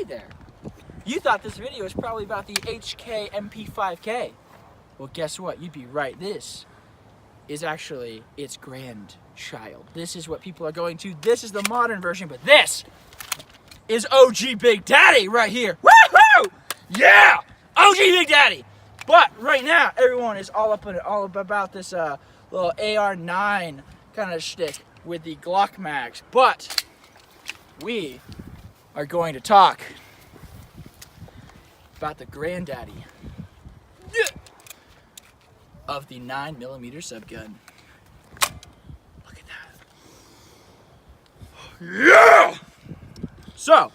there. You thought this video was probably about the HK MP5K. Well, guess what? You'd be right. This is actually its grandchild. This is what people are going to. This is the modern version, but this is OG Big Daddy right here. Woohoo! Yeah! OG Big Daddy! But right now, everyone is all about this little AR9 kind of shtick with the Glock mags. But we are going to talk about the granddaddy of the 9mm subgun. Look at that. Yeah! So,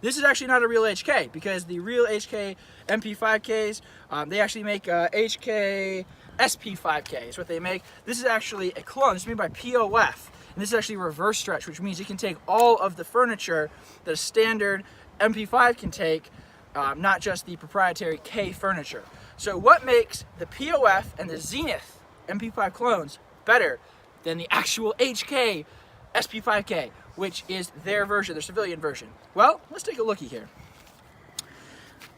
this is actually not a real HK, because the real HK MP5Ks, they actually make HK SP5K is what they make. This is actually a clone. It's made by POF. And this is actually reverse stretch, which means it can take all of the furniture that a standard MP5 can take, not just the proprietary K furniture. So what makes the POF and the Zenith MP5 clones better than the actual HK SP5K, which is their version, their civilian version? Well, let's take a looky here.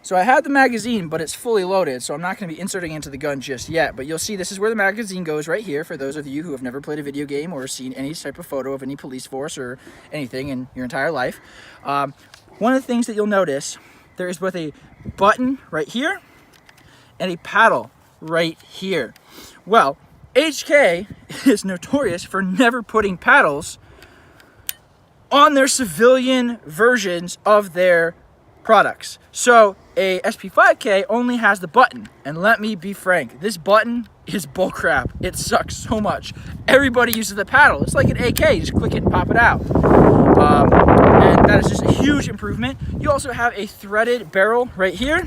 So I have the magazine, but it's fully loaded, so I'm not going to be inserting into the gun just yet. But you'll see this is where the magazine goes right here, for those of you who have never played a video game or seen any type of photo of any police force or anything in your entire life. One of the things that you'll notice, there is both a button right here and a paddle right here. Well, HK is notorious for never putting paddles on their civilian versions of their products. So a SP5K only has the button, and let me be frank, this button is bullcrap. It sucks so much. Everybody uses the paddle. It's like an AK, just click it and pop it out. And that is just a huge improvement. You also have a threaded barrel right here.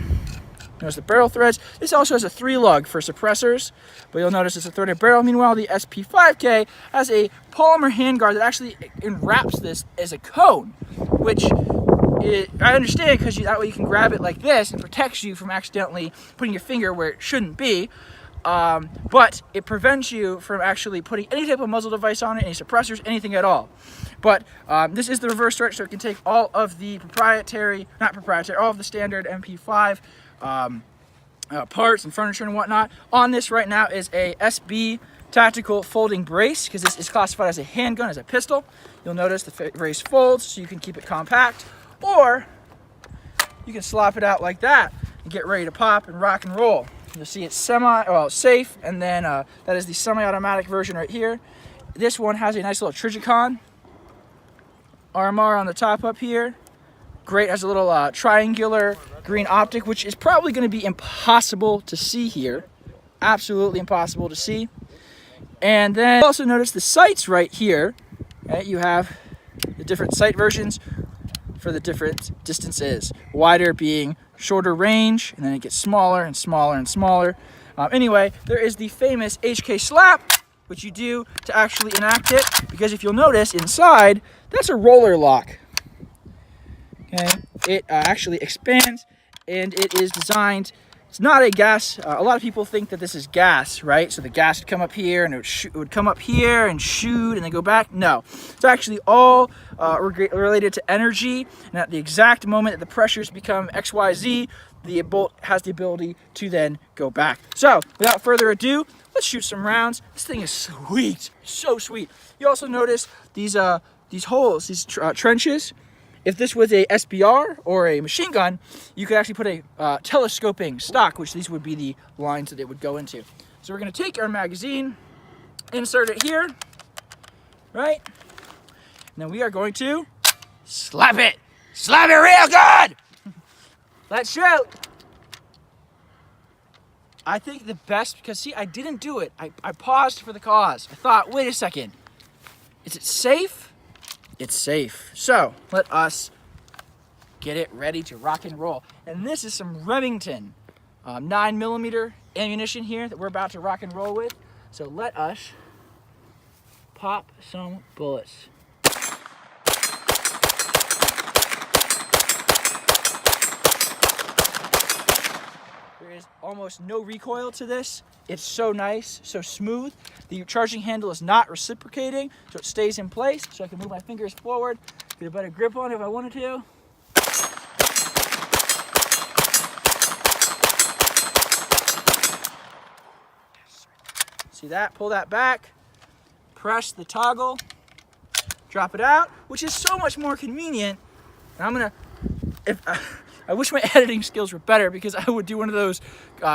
Notice the barrel threads. This also has a 3-lug for suppressors, but you'll notice it's a threaded barrel. Meanwhile, the SP5K has a polymer handguard that actually enwraps this as a cone, which I understand, because that way you can grab it like this and protects you from accidentally putting your finger where it shouldn't be. But it prevents you from actually putting any type of muzzle device on it, any suppressors, anything at all. But this is the reverse stretch, so it can take all of the all of the standard MP5 parts and furniture and whatnot. On this right now is a SB tactical folding brace, because this is classified as a handgun, as a pistol. You'll notice the brace folds, so you can keep it compact, or you can slop it out like that and get ready to pop and rock and roll. You'll see it's safe, and then that is the semi-automatic version right here. This one has a nice little Trigicon RMR on the top up here. Great, has a little triangular green optic, which is probably going to be impossible to see here. Absolutely impossible to see. And then also notice the sights right here. Okay, you have the different sight versions for the different distances. Wider being shorter range, and then it gets smaller and smaller and smaller. Anyway, there is the famous HK slap, which you do to actually enact it, because if you'll notice inside, that's a roller lock. Okay, it actually expands, and it is designed. It's not a gas. A lot of people think that this is gas, right? So the gas would come up here, and it would come up here and shoot, and then go back. No, it's actually all related to energy. And at the exact moment that the pressures become XYZ, the bolt has the ability to then go back. So without further ado, let's shoot some rounds. This thing is sweet, so sweet. You also notice these holes, these trenches. If this was a SBR or a machine gun, you could actually put a telescoping stock, which these would be the lines that it would go into. So we're going to take our magazine, insert it here, right? And then we are going to slap it. Slap it real good! Let's shoot! I think the best, because see, I didn't do it. I paused for the cause. I thought, wait a second. Is it safe? It's safe. So let us get it ready to rock and roll. And this is some Remington 9mm ammunition here that we're about to rock and roll with. So let us pop some bullets. There is almost no recoil to this. It's so nice, so smooth. The charging handle is not reciprocating, so it stays in place, so I can move my fingers forward, get a better grip on it if I wanted to. See that? Pull that back, press the toggle, drop it out, which is so much more convenient. And I'm gonna, I wish my editing skills were better, because I would do one of those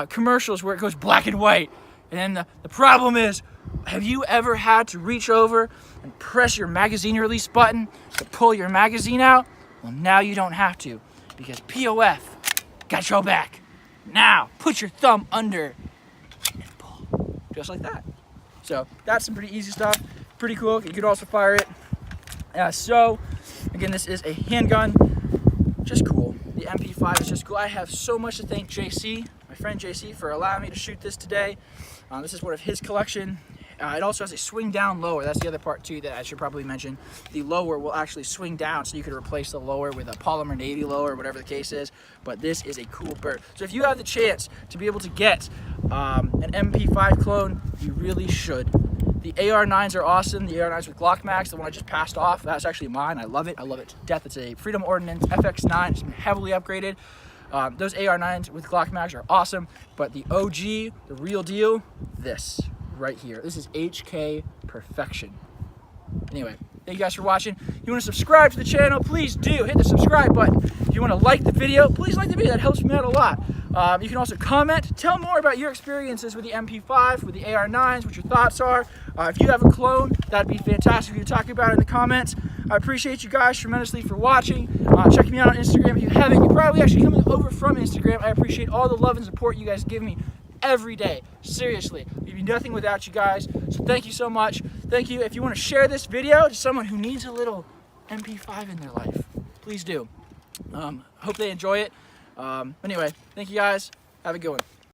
commercials where it goes black and white. And then the problem is, have you ever had to reach over and press your magazine release button to pull your magazine out? Well, now you don't have to, because POF got your back. Now, put your thumb under and pull, just like that. So that's some pretty easy stuff, pretty cool. You could also fire it. So, again, this is a handgun, just cool. The MP5 is just cool. I have so much to thank JC, my friend JC, for allowing me to shoot this today. This is one of his collection. It also has a swing down lower. That's the other part too that I should probably mention. The lower will actually swing down, so you could replace the lower with a polymer navy lower, whatever the case is. But this is a cool bird. So if you have the chance to be able to get an MP5 clone, you really should. The AR9s are awesome. The AR9s with Glock Max, the one I just passed off, that's actually mine. I love it. I love it to death. It's a Freedom Ordnance FX9. It's been heavily upgraded. Those AR9s with Glock Max are awesome, but the OG, the real deal, this right here. This is HK perfection. Anyway, thank you guys for watching. If you want to subscribe to the channel, please do. Hit the subscribe button. If you want to like the video, please like the video. That helps me out a lot. You can also comment. Tell more about your experiences with the MP5, with the AR9s, what your thoughts are. If you have a clone, that'd be fantastic for you to talk about it in the comments. I appreciate you guys tremendously for watching. Check me out on Instagram if you haven't. You're probably actually coming over from Instagram. I appreciate all the love and support you guys give me every day. Seriously, we'd be nothing without you guys. So thank you so much. Thank you. If you want to share this video to someone who needs a little MP5 in their life, please do. Hope they enjoy it. Anyway, thank you guys. Have a good one.